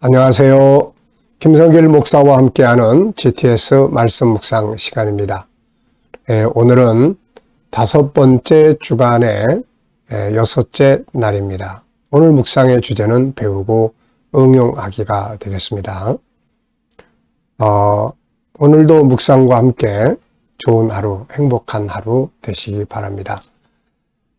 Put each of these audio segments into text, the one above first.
안녕하세요. 김성길 목사와 함께하는 GTS 말씀 묵상 시간입니다. 오늘은 5번째 주간의 6째 날입니다. 오늘 묵상의 주제는 배우고 응용하기가 되겠습니다. 오늘도 묵상과 함께 좋은 하루, 행복한 하루 되시기 바랍니다.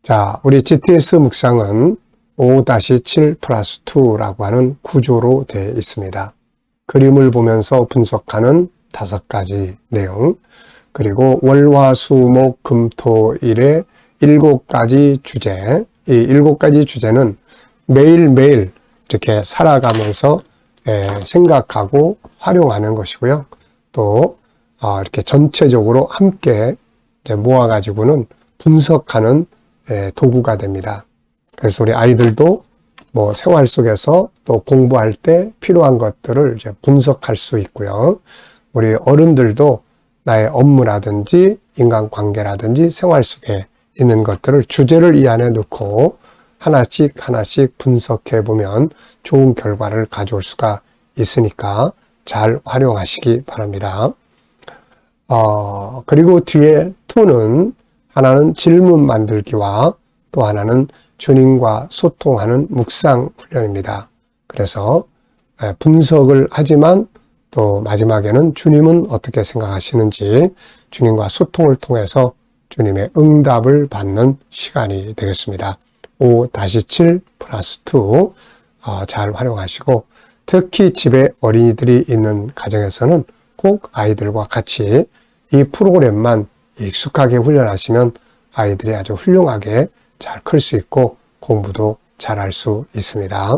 자, 우리 GTS 묵상은 5-7+2라고 하는 구조로 되어 있습니다. 그림을 보면서 분석하는 5가지 내용, 그리고 월화수목금토일의 7가지 주제, 이 7가지 주제는 매일매일 이렇게 살아가면서 생각하고 활용하는 것이고요. 또 이렇게 전체적으로 함께 이제 모아가지고는 분석하는 도구가 됩니다. 그래서 우리 아이들도 뭐 생활 속에서 또 공부할 때 필요한 것들을 이제 분석할 수 있고요. 우리 어른들도 나의 업무라든지 인간관계라든지 생활 속에 있는 것들을 주제를 이 안에 넣고 하나씩 분석해 보면 좋은 결과를 가져올 수가 있으니까 잘 활용하시기 바랍니다. 그리고 뒤에 2는 하나는 질문 만들기와 또 하나는 주님과 소통하는 묵상 훈련입니다. 그래서 분석을 하지만 또 마지막에는 주님은 어떻게 생각하시는지 주님과 소통을 통해서 주님의 응답을 받는 시간이 되겠습니다. 5-7+2 잘 활용하시고, 특히 집에 어린이들이 있는 가정에서는 꼭 아이들과 같이 이 프로그램만 익숙하게 훈련하시면 아이들이 아주 훌륭하게 잘 클 수 있고 공부도 잘할 수 있습니다.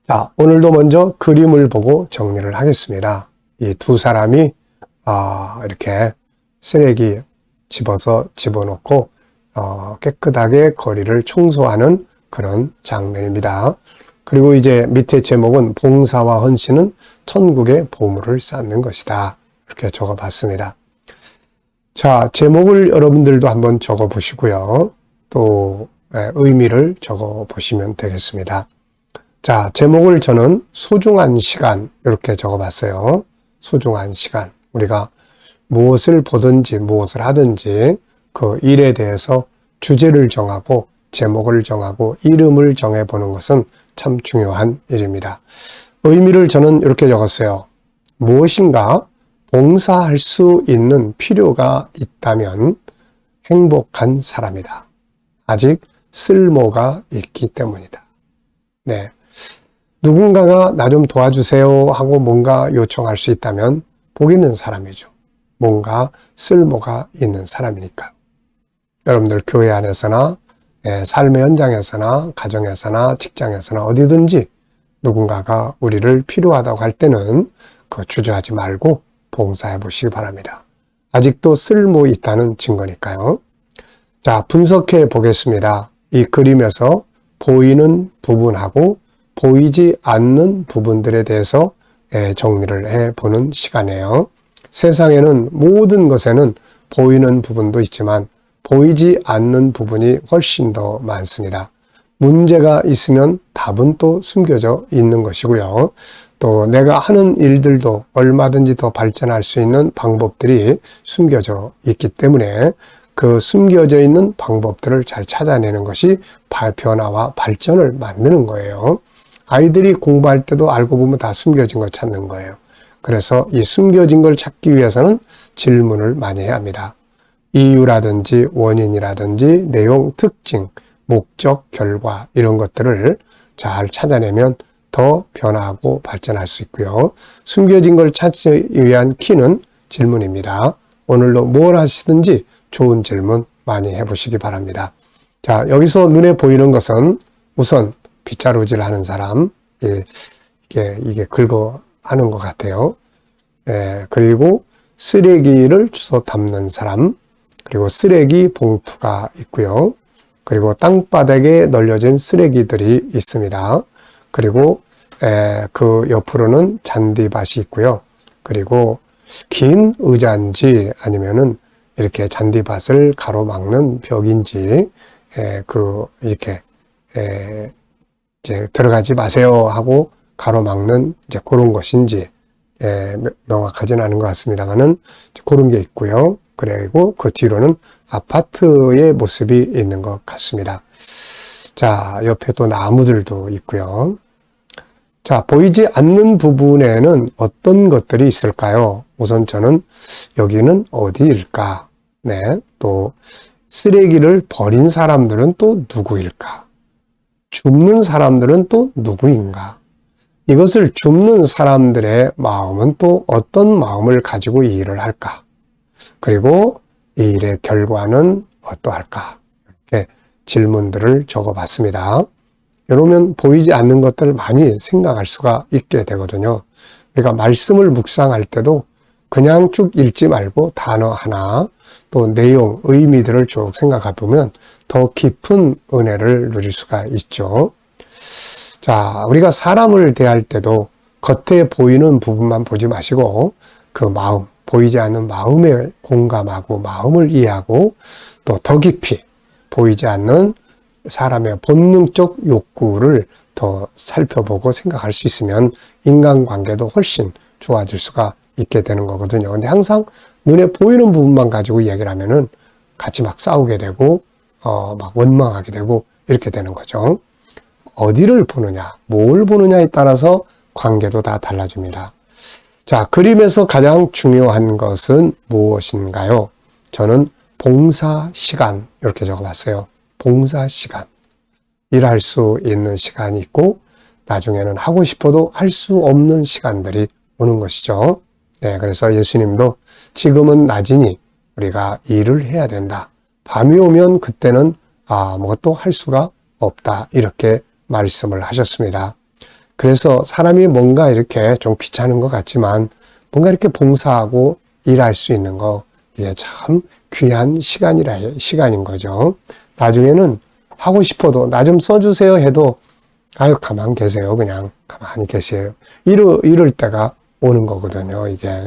자, 오늘도 먼저 그림을 보고 정리를 하겠습니다. 이 2사람이 이렇게 쓰레기 집어넣고 깨끗하게 거리를 청소하는 그런 장면입니다. 그리고 이제 밑에 제목은 봉사와 헌신은 천국의 보물을 쌓는 것이다. 이렇게 적어봤습니다. 자, 제목을 여러분들도 한번 적어 보시고요. 또 의미를 적어 보시면 되겠습니다. 자, 제목을 저는 소중한 시간 이렇게 적어 봤어요. 소중한 시간. 우리가 무엇을 보든지 무엇을 하든지 그 일에 대해서 주제를 정하고 제목을 정하고 이름을 정해 보는 것은 참 중요한 일입니다. 의미를 저는 이렇게 적었어요. 무엇인가 봉사할 수 있는 필요가 있다면 행복한 사람이다. 아직 쓸모가 있기 때문이다. 네. 누군가가 나 좀 도와주세요 하고 뭔가 요청할 수 있다면 복 있는 사람이죠. 뭔가 쓸모가 있는 사람이니까. 여러분들 교회 안에서나 삶의 현장에서나 가정에서나 직장에서나 어디든지 누군가가 우리를 필요하다고 할 때는 주저하지 말고 봉사해 보시기 바랍니다. 아직도 쓸모 있다는 증거니까요. 자, 분석해 보겠습니다. 이 그림에서 보이는 부분하고 보이지 않는 부분들에 대해서 정리를 해보는 시간이에요. 세상에는 모든 것에는 보이는 부분도 있지만 보이지 않는 부분이 훨씬 더 많습니다. 문제가 있으면 답은 또 숨겨져 있는 것이고요. 또 내가 하는 일들도 얼마든지 더 발전할 수 있는 방법들이 숨겨져 있기 때문에 그 숨겨져 있는 방법들을 잘 찾아내는 것이 변화와 발전을 만드는 거예요. 아이들이 공부할 때도 알고 보면 다 숨겨진 걸 찾는 거예요. 그래서 이 숨겨진 걸 찾기 위해서는 질문을 많이 해야 합니다. 이유라든지 원인이라든지 내용, 특징, 목적, 결과 이런 것들을 잘 찾아내면 더 변화하고 발전할 수 있고요. 숨겨진 걸 찾기 위한 키는 질문입니다. 오늘도 뭘 하시든지 좋은 질문 많이 해보시기 바랍니다. 자, 여기서 눈에 보이는 것은 우선 빗자루질 하는 사람, 이게 긁어 하는 것 같아요. 그리고 쓰레기를 주워 담는 사람, 그리고 쓰레기 봉투가 있고요. 그리고 땅바닥에 널려진 쓰레기들이 있습니다. 그리고 그 옆으로는 잔디밭이 있고요. 그리고 긴 의자인지 아니면은 이렇게 잔디밭을 가로막는 벽인지 이렇게 이제 들어가지 마세요 하고 가로막는 이제 그런 것인지 명확하지는 않은 것 같습니다만은 그런 게 있고요. 그리고 그 뒤로는 아파트의 모습이 있는 것 같습니다. 자, 옆에 또 나무들도 있고요. 자, 보이지 않는 부분에는 어떤 것들이 있을까요? 우선 저는 여기는 어디일까? 네, 또 쓰레기를 버린 사람들은 또 누구일까? 줍는 사람들은 또 누구인가? 이것을 줍는 사람들의 마음은 또 어떤 마음을 가지고 이 일을 할까? 그리고 이 일의 결과는 어떠할까? 이렇게 질문들을 적어봤습니다. 이러면 보이지 않는 것들을 많이 생각할 수가 있게 되거든요. 우리가 말씀을 묵상할 때도 그냥 쭉 읽지 말고 단어 하나, 또 내용, 의미들을 쭉 생각해 보면 더 깊은 은혜를 누릴 수가 있죠. 자, 우리가 사람을 대할 때도 겉에 보이는 부분만 보지 마시고 그 마음, 보이지 않는 마음에 공감하고 마음을 이해하고 또 더 깊이 보이지 않는 사람의 본능적 욕구를 더 살펴보고 생각할 수 있으면 인간관계도 훨씬 좋아질 수가 있게 되는 거거든요. 근데 항상 눈에 보이는 부분만 가지고 이야기를 하면은 같이 막 싸우게 되고, 막 원망하게 되고 이렇게 되는 거죠. 어디를 보느냐, 뭘 보느냐에 따라서 관계도 다 달라집니다. 자, 그림에서 가장 중요한 것은 무엇인가요? 저는 봉사 시간 이렇게 적어봤어요. 봉사 시간. 일할 수 있는 시간이 있고 나중에는 하고 싶어도 할 수 없는 시간들이 오는 것이죠. 네, 그래서 예수님도 지금은 낮이니 우리가 일을 해야 된다. 밤이 오면 그때는 아무것도 할 수가 없다. 이렇게 말씀을 하셨습니다. 그래서 사람이 뭔가 이렇게 좀 귀찮은 것 같지만 뭔가 이렇게 봉사하고 일할 수 있는 거 이게 참 귀한 시간인 거죠. 나중에는 하고 싶어도 나 좀 써주세요 해도 아유 가만 계세요. 그냥 가만히 계세요. 이럴 때가 오는 거거든요. 이제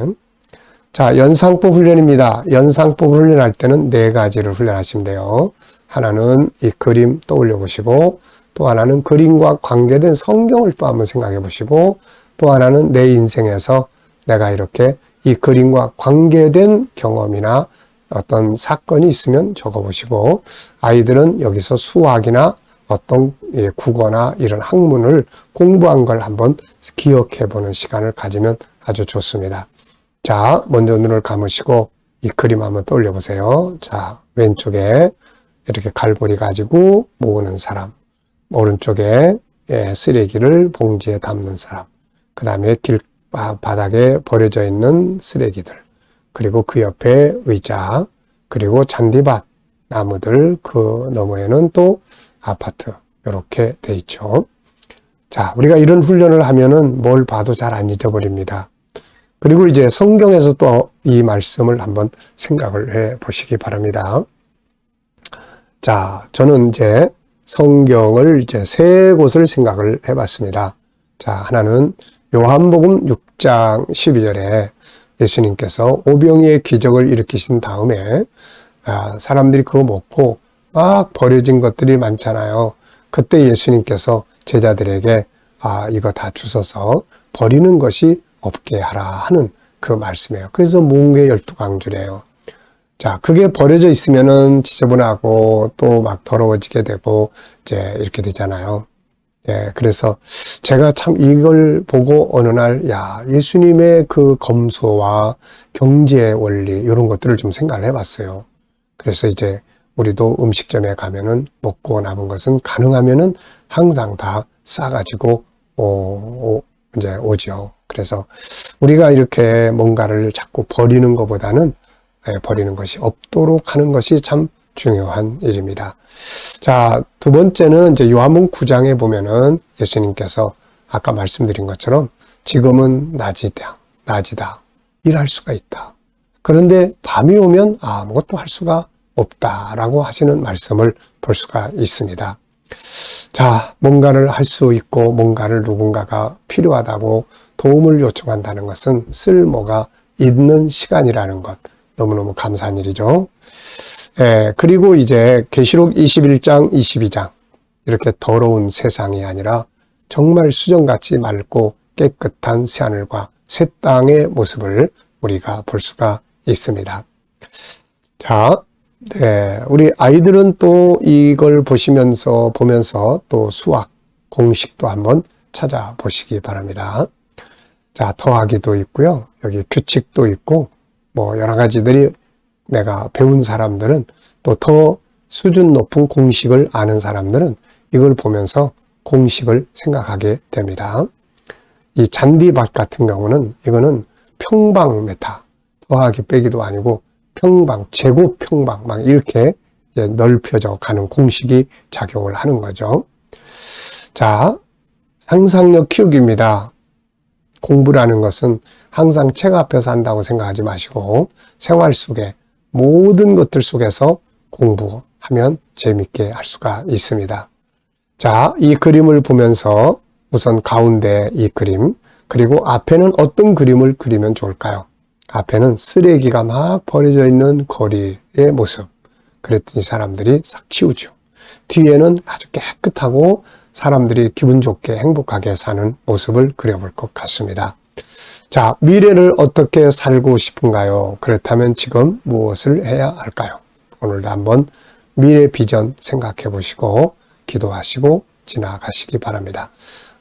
자, 연상법 훈련입니다. 연상법 훈련할 때는 4가지를 훈련하시면 돼요. 하나는 이 그림 떠올려 보시고 또 하나는 그림과 관계된 성경을 또 한번 생각해 보시고 또 하나는 내 인생에서 내가 이렇게 이 그림과 관계된 경험이나 어떤 사건이 있으면 적어보시고 아이들은 여기서 수학이나 어떤 국어나 이런 학문을 공부한 걸 한번 기억해 보는 시간을 가지면 아주 좋습니다. 자, 먼저 눈을 감으시고 이 그림 한번 떠올려 보세요. 자, 왼쪽에 이렇게 갈고리 가지고 모으는 사람, 오른쪽에 쓰레기를 봉지에 담는 사람, 그 다음에 바닥에 버려져 있는 쓰레기들, 그리고 그 옆에 의자, 그리고 잔디밭, 나무들, 그 너머에는 또 아파트, 이렇게 돼 있죠. 자, 우리가 이런 훈련을 하면은 뭘 봐도 잘 안 잊어버립니다. 그리고 이제 성경에서 또 이 말씀을 한번 생각을 해 보시기 바랍니다. 자, 저는 이제 성경을 이제 3곳을 생각을 해 봤습니다. 자, 하나는 요한복음 6장 12절에 예수님께서 오병이의 기적을 일으키신 다음에 사람들이 그거 먹고 막 버려진 것들이 많잖아요. 그때 예수님께서 제자들에게 이거 다 주워서 버리는 것이 없게 하라 하는 그 말씀이에요. 그래서 몽개 12강주래요. 자, 그게 버려져 있으면은 지저분하고 또 막 더러워지게 되고 이제 이렇게 되잖아요. 예, 그래서 제가 참 이걸 보고 어느 날, 예수님의 그 검소와 경제의 원리, 이런 것들을 좀 생각을 해봤어요. 그래서 이제 우리도 음식점에 가면은 먹고 남은 것은 가능하면은 항상 다 싸가지고, 이제 오죠. 그래서 우리가 이렇게 뭔가를 자꾸 버리는 것보다는 버리는 것이 없도록 하는 것이 참 중요한 일입니다. 자, 두 번째는 이제 요한복음 9장에 보면은 예수님께서 아까 말씀드린 것처럼 지금은 낮이다. 일할 수가 있다. 그런데 밤이 오면 아무것도 할 수가 없다라고 하시는 말씀을 볼 수가 있습니다. 자, 뭔가를 할 수 있고 뭔가를 누군가가 필요하다고 도움을 요청한다는 것은 쓸모가 있는 시간이라는 것. 너무너무 감사한 일이죠. 그리고 이제 계시록 21장, 22장 이렇게 더러운 세상이 아니라 정말 수정같이 맑고 깨끗한 새하늘과 새 땅의 모습을 우리가 볼 수가 있습니다. 자, 네, 우리 아이들은 또 이걸 보면서 또 수학 공식도 한번 찾아보시기 바랍니다. 자, 더하기도 있고요. 여기 규칙도 있고, 뭐 여러 가지들이 내가 배운 사람들은 또 더 수준 높은 공식을 아는 사람들은 이걸 보면서 공식을 생각하게 됩니다. 이 잔디밭 같은 경우는 이거는 평방 메타, 더하기 빼기도 아니고 평방, 제곱 평방 막 이렇게 넓혀져 가는 공식이 작용을 하는 거죠. 자, 상상력 키우기입니다. 공부라는 것은 항상 책 앞에서 한다고 생각하지 마시고 생활 속에 모든 것들 속에서 공부하면 재밌게 할 수가 있습니다. 자, 이 그림을 보면서 우선 가운데 이 그림, 그리고 앞에는 어떤 그림을 그리면 좋을까요? 앞에는 쓰레기가 막 버려져 있는 거리의 모습. 그랬더니 사람들이 싹 치우죠. 뒤에는 아주 깨끗하고 사람들이 기분 좋게 행복하게 사는 모습을 그려볼 것 같습니다. 자, 미래를 어떻게 살고 싶은가요? 그렇다면 지금 무엇을 해야 할까요? 오늘도 한번 미래 비전 생각해 보시고 기도하시고 지나가시기 바랍니다.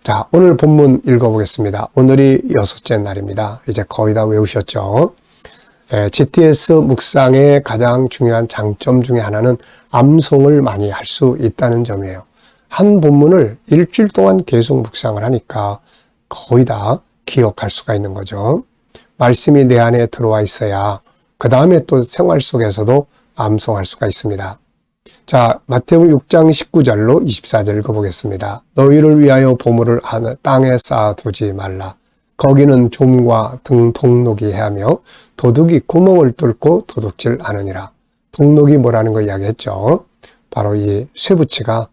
자, 오늘 본문 읽어보겠습니다. 오늘이 6째 날입니다. 이제 거의 다 외우셨죠? GTS 묵상의 가장 중요한 장점 중에 하나는 암송을 많이 할 수 있다는 점이에요. 한 본문을 일주일 동안 계속 묵상을 하니까 거의 다 기억할 수가 있는 거죠. 말씀이 내 안에 들어와 있어야 그 다음에 또 생활 속에서도 암송할 수가 있습니다. 자, 마태복음 6장 19절로 24절 읽어보겠습니다. 너희를 위하여 보물을 땅에 쌓아두지 말라. 거기는 좀과 동록이 해하며 도둑이 구멍을 뚫고 도둑질 않으니라. 동록이 뭐라는 거 이야기했죠. 바로 이 쇠붙이가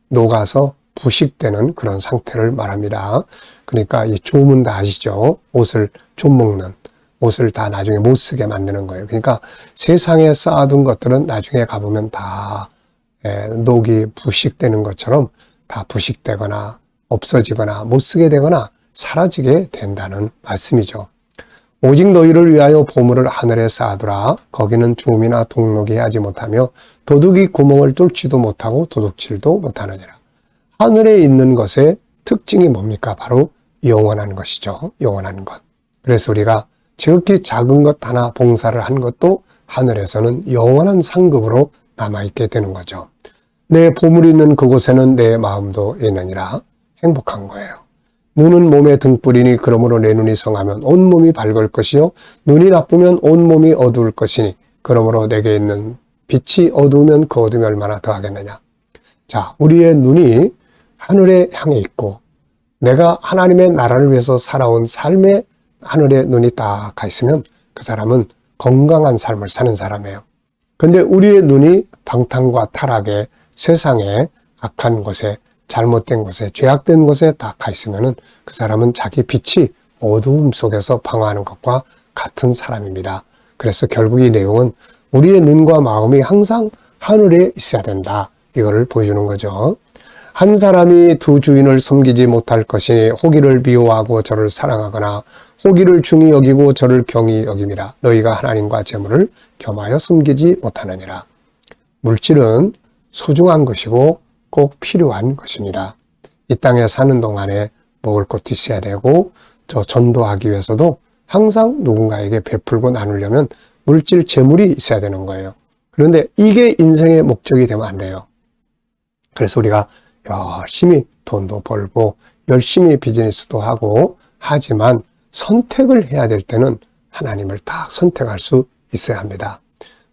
녹아서 부식되는 그런 상태를 말합니다. 그러니까 이 좀은 다 아시죠? 옷을 좀 먹는, 옷을 다 나중에 못 쓰게 만드는 거예요. 그러니까 세상에 쌓아둔 것들은 나중에 가보면 다 녹이 부식되는 것처럼 다 부식되거나 없어지거나 못 쓰게 되거나 사라지게 된다는 말씀이죠. 오직 너희를 위하여 보물을 하늘에 쌓아두라. 거기는 좀이나 동록이 하지 못하며 도둑이 구멍을 뚫지도 못하고 도둑질도 못하느니라. 하늘에 있는 것의 특징이 뭡니까? 바로 영원한 것이죠. 영원한 것. 그래서 우리가 지극히 작은 것 하나 봉사를 한 것도 하늘에서는 영원한 상급으로 남아있게 되는 거죠. 내 보물이 있는 그곳에는 내 마음도 있느니라. 행복한 거예요. 눈은 몸의 등불이니 그러므로 내 눈이 성하면 온몸이 밝을 것이요 눈이 나쁘면 온몸이 어두울 것이니 그러므로 내게 있는 빛이 어두우면 그 어둠이 얼마나 더하겠느냐. 자, 우리의 눈이 하늘에 향해 있고 내가 하나님의 나라를 위해서 살아온 삶에 하늘에 눈이 딱 가 있으면 그 사람은 건강한 삶을 사는 사람이에요. 근데 우리의 눈이 방탕과 타락에 세상에 악한 곳에 잘못된 곳에 죄악된 곳에 딱 가 있으면은 그 사람은 자기 빛이 어두움 속에서 방황하는 것과 같은 사람입니다. 그래서 결국 이 내용은 우리의 눈과 마음이 항상 하늘에 있어야 된다. 이거를 보여주는 거죠. 한 사람이 두 주인을 섬기지 못할 것이니 호기를 미워하고 저를 사랑하거나 호기를 중히 여기고 저를 경히 여김이라. 너희가 하나님과 재물을 겸하여 섬기지 못하느니라. 물질은 소중한 것이고 꼭 필요한 것입니다. 이 땅에 사는 동안에 먹을 것도 있어야 되고 저 전도하기 위해서도 항상 누군가에게 베풀고 나누려면 물질 재물이 있어야 되는 거예요. 그런데 이게 인생의 목적이 되면 안 돼요. 그래서 우리가 열심히 돈도 벌고 열심히 비즈니스도 하고 하지만 선택을 해야 될 때는 하나님을 딱 선택할 수 있어야 합니다.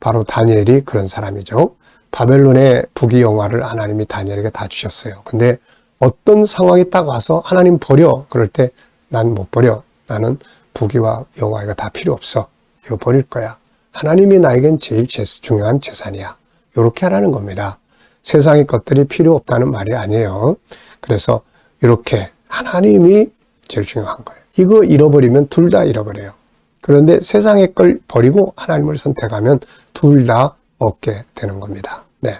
바로 다니엘이 그런 사람이죠. 바벨론의 부귀영화를 하나님이 다니엘에게 다 주셨어요. 근데 어떤 상황이 딱 와서 하나님 버려. 그럴 때 난 못 버려. 나는 부귀와 영화 이거 다 필요 없어. 이거 버릴 거야. 하나님이 나에겐 제일 중요한 재산이야. 이렇게 하라는 겁니다. 세상의 것들이 필요 없다는 말이 아니에요. 그래서 이렇게 하나님이 제일 중요한 거예요. 이거 잃어버리면 둘 다 잃어버려요. 그런데 세상의 걸 버리고 하나님을 선택하면 둘 다 얻게 되는 겁니다. 네.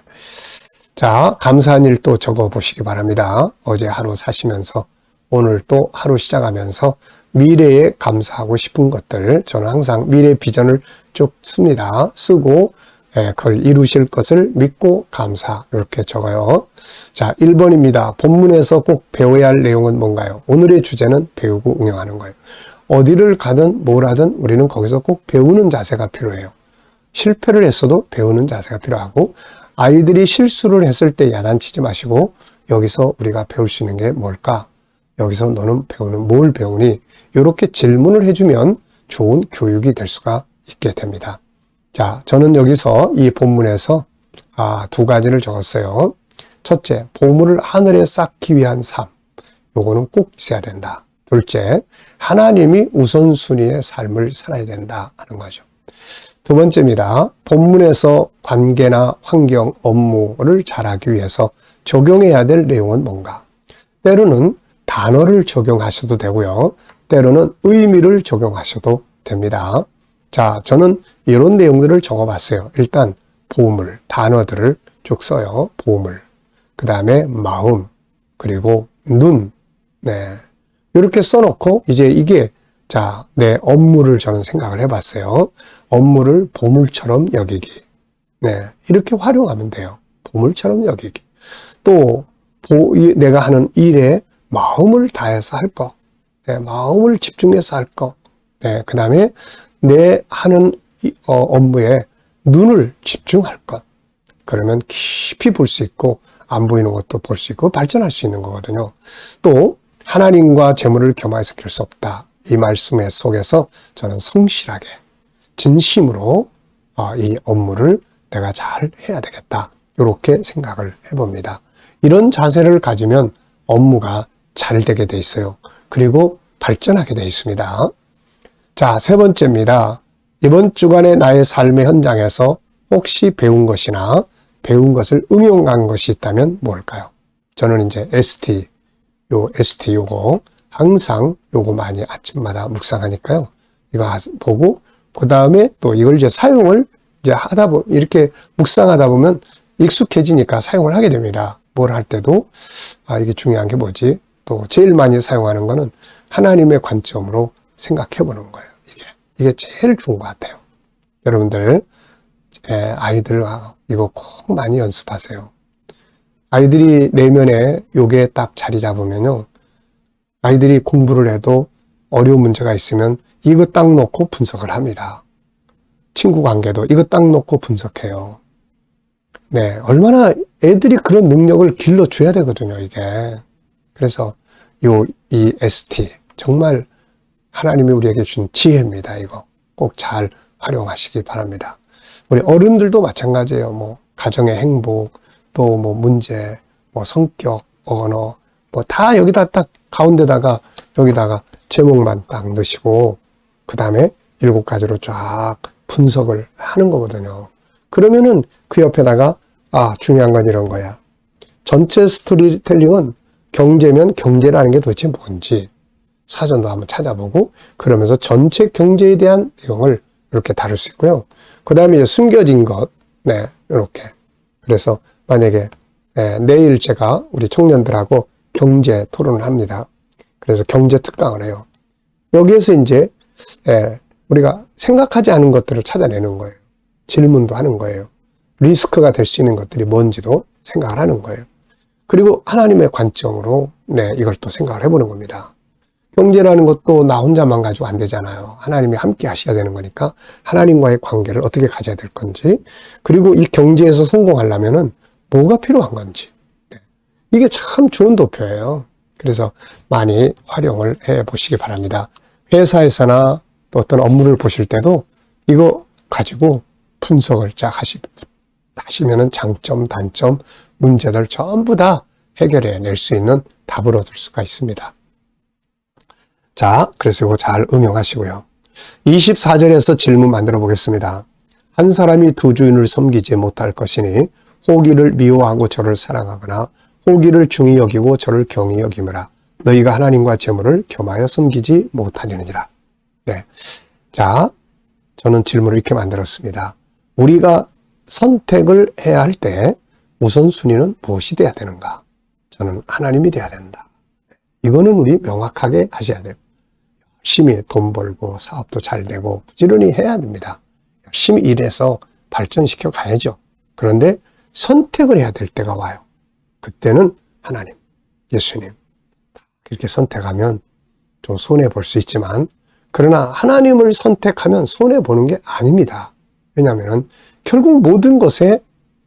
자, 감사한 일 또 적어 보시기 바랍니다. 어제 하루 사시면서 오늘 또 하루 시작하면서 미래에 감사하고 싶은 것들, 저는 항상 미래 비전을 쭉 씁니다. 쓰고 그걸 이루실 것을 믿고 감사, 이렇게 적어요. 자, 1번입니다. 본문에서 꼭 배워야 할 내용은 뭔가요? 오늘의 주제는 배우고 응용하는 거예요. 어디를 가든 뭘 하든 우리는 거기서 꼭 배우는 자세가 필요해요. 실패를 했어도 배우는 자세가 필요하고, 아이들이 실수를 했을 때 야단치지 마시고 여기서 우리가 배울 수 있는 게 뭘까? 여기서 너는 뭘 배우니? 이렇게 질문을 해주면 좋은 교육이 될 수가 있게 됩니다. 자, 저는 여기서 이 본문에서 두 가지를 적었어요. 첫째, 보물을 하늘에 쌓기 위한 삶. 요거는 꼭 있어야 된다. 둘째, 하나님이 우선순위의 삶을 살아야 된다 하는 거죠. 두 번째입니다. 본문에서 관계나 환경, 업무를 잘하기 위해서 적용해야 될 내용은 뭔가? 때로는 단어를 적용하셔도 되고요. 때로는 의미를 적용하셔도 됩니다. 자, 저는 이런 내용들을 적어봤어요. 일단 보물, 단어들을 쭉 써요. 보물, 그 다음에 마음, 그리고 눈, 이렇게 써놓고 이제 이게 내 업무를 저는 생각을 해봤어요. 업무를 보물처럼 여기기. 이렇게 활용하면 돼요. 보물처럼 여기기. 또 내가 하는 일에 마음을 다해서 할 것. 마음을 집중해서 할 것. 그 다음에 내 하는 업무에 눈을 집중할 것. 그러면 깊이 볼 수 있고 안 보이는 것도 볼 수 있고 발전할 수 있는 거거든요. 또 하나님과 재물을 겸하여서 길 수 없다. 이 말씀 속에서 저는 성실하게 진심으로 이 업무를 내가 잘 해야 되겠다. 이렇게 생각을 해봅니다. 이런 자세를 가지면 업무가 잘 되게 돼 있어요. 그리고 발전하게 돼 있습니다. 자, 세 번째입니다. 이번 주간의 나의 삶의 현장에서 혹시 배운 것이나 배운 것을 응용한 것이 있다면 뭘까요? 저는 이제 ST 요거 항상 요거 많이 아침마다 묵상하니까요. 이거 보고 그 다음에 또 이걸 이제 사용을 이제 이렇게 묵상하다 보면 익숙해지니까 사용을 하게 됩니다. 뭘 할 때도 이게 중요한 게 뭐지? 또 제일 많이 사용하는 거는 하나님의 관점으로 생각해 보는 거예요. 이게 제일 좋은 것 같아요. 여러분들 아이들 이거 꼭 많이 연습하세요. 아이들이 내면에 요게 딱 자리 잡으면요. 아이들이 공부를 해도 어려운 문제가 있으면 이거 딱 놓고 분석을 합니다. 친구 관계도 이거 딱 놓고 분석해요. 얼마나 애들이 그런 능력을 길러줘야 되거든요, 이게. 그래서 이 ST, 정말 하나님이 우리에게 준 지혜입니다, 이거. 꼭 잘 활용하시기 바랍니다. 우리 어른들도 마찬가지예요. 뭐, 가정의 행복, 또 뭐 문제, 뭐 성격, 언어, 뭐 다 여기다 딱 가운데다가 여기다가 제목만 딱 넣으시고 그 다음에 7가지로 쫙 분석을 하는 거거든요. 그러면은 그 옆에다가 중요한 건 이런 거야. 전체 스토리텔링은 경제면 경제라는 게 도대체 뭔지 사전도 한번 찾아보고 그러면서 전체 경제에 대한 내용을 이렇게 다룰 수 있고요. 그 다음에 이제 숨겨진 것, 이렇게. 그래서 만약에 내일 제가 우리 청년들하고 경제 토론을 합니다. 그래서 경제 특강을 해요. 여기에서 이제 우리가 생각하지 않은 것들을 찾아내는 거예요. 질문도 하는 거예요. 리스크가 될 수 있는 것들이 뭔지도 생각을 하는 거예요. 그리고 하나님의 관점으로 이걸 또 생각을 해보는 겁니다. 경제라는 것도 나 혼자만 가지고 안 되잖아요. 하나님이 함께 하셔야 되는 거니까 하나님과의 관계를 어떻게 가져야 될 건지, 그리고 이 경제에서 성공하려면은 뭐가 필요한 건지. 이게 참 좋은 도표예요. 그래서 많이 활용을 해 보시기 바랍니다. 회사에서나 또 어떤 업무를 보실 때도 이거 가지고 분석을 쫙 하시면은 장점, 단점, 문제들 전부 다 해결해 낼 수 있는 답을 얻을 수가 있습니다. 자, 그래서 이거 잘 응용하시고요. 24절에서 질문 만들어 보겠습니다. 한 사람이 두 주인을 섬기지 못할 것이니 호기를 미워하고 저를 사랑하거나 호기를 중히 여기고 저를 경히 여기므라. 너희가 하나님과 재물을 겸하여 섬기지 못하려느니라. 자, 저는 질문을 이렇게 만들었습니다. 우리가 선택을 해야 할 때 우선순위는 무엇이 돼야 되는가? 저는 하나님이 돼야 된다. 이거는 우리 명확하게 하셔야 돼요. 열심히 돈 벌고 사업도 잘 되고 부지런히 해야 됩니다. 열심히 일해서 발전시켜 가야죠. 그런데 선택을 해야 될 때가 와요. 그때는 하나님, 예수님 그렇게 선택하면 좀 손해볼 수 있지만, 그러나 하나님을 선택하면 손해보는 게 아닙니다. 왜냐하면 결국 모든 것의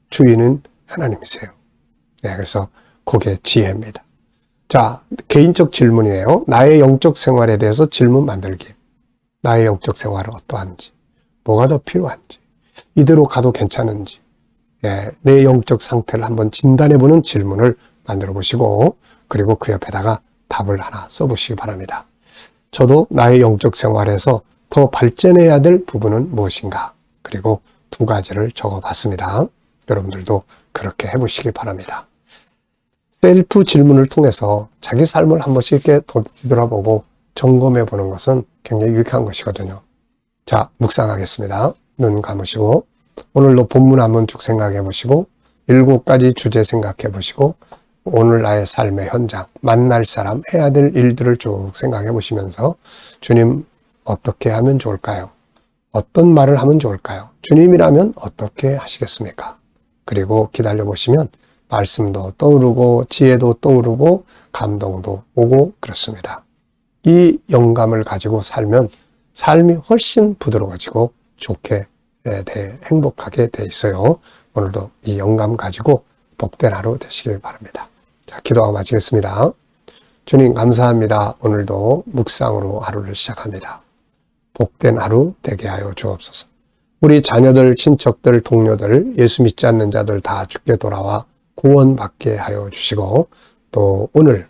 주인은 하나님이세요. 네, 그래서 그게 지혜입니다. 자, 개인적 질문이에요. 나의 영적 생활에 대해서 질문 만들기. 나의 영적 생활은 어떠한지, 뭐가 더 필요한지, 이대로 가도 괜찮은지, 예, 내 영적 상태를 한번 진단해보는 질문을 만들어 보시고, 그리고 그 옆에다가 답을 하나 써보시기 바랍니다. 저도 나의 영적 생활에서 더 발전해야 될 부분은 무엇인가, 그리고 2가지를 적어봤습니다. 여러분들도 그렇게 해보시기 바랍니다. 셀프 질문을 통해서 자기 삶을 한 번씩 이렇게 뒤돌아보고 점검해 보는 것은 굉장히 유익한 것이거든요. 자, 묵상하겠습니다. 눈 감으시고 오늘도 본문 한번 쭉 생각해 보시고 7가지 주제 생각해 보시고 오늘 나의 삶의 현장, 만날 사람, 해야 될 일들을 쭉 생각해 보시면서 주님 어떻게 하면 좋을까요? 어떤 말을 하면 좋을까요? 주님이라면 어떻게 하시겠습니까? 그리고 기다려 보시면 말씀도 떠오르고 지혜도 떠오르고 감동도 오고 그렇습니다. 이 영감을 가지고 살면 삶이 훨씬 부드러워지고 좋게 행복하게 돼 있어요. 오늘도 이 영감 가지고 복된 하루 되시길 바랍니다. 자, 기도하고 마치겠습니다. 주님 감사합니다. 오늘도 묵상으로 하루를 시작합니다. 복된 하루 되게 하여 주옵소서. 우리 자녀들, 친척들, 동료들, 예수 믿지 않는 자들 다 주께 돌아와 구원받게 하여 주시고, 또 오늘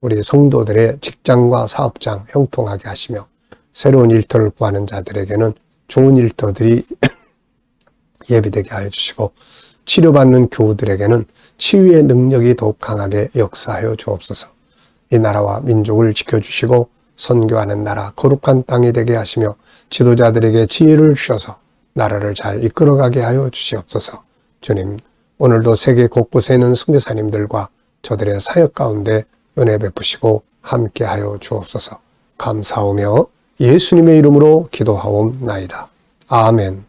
우리 성도들의 직장과 사업장 형통하게 하시며 새로운 일터를 구하는 자들에게는 좋은 일터들이 예비되게 하여 주시고, 치료받는 교우들에게는 치유의 능력이 더욱 강하게 역사하여 주옵소서. 이 나라와 민족을 지켜주시고 선교하는 나라, 거룩한 땅이 되게 하시며 지도자들에게 지혜를 주셔서 나라를 잘 이끌어가게 하여 주시옵소서. 주님, 오늘도 세계 곳곳에 있는 선교사님들과 저들의 사역 가운데 은혜 베푸시고 함께하여 주옵소서. 감사하며 예수님의 이름으로 기도하옵나이다. 아멘.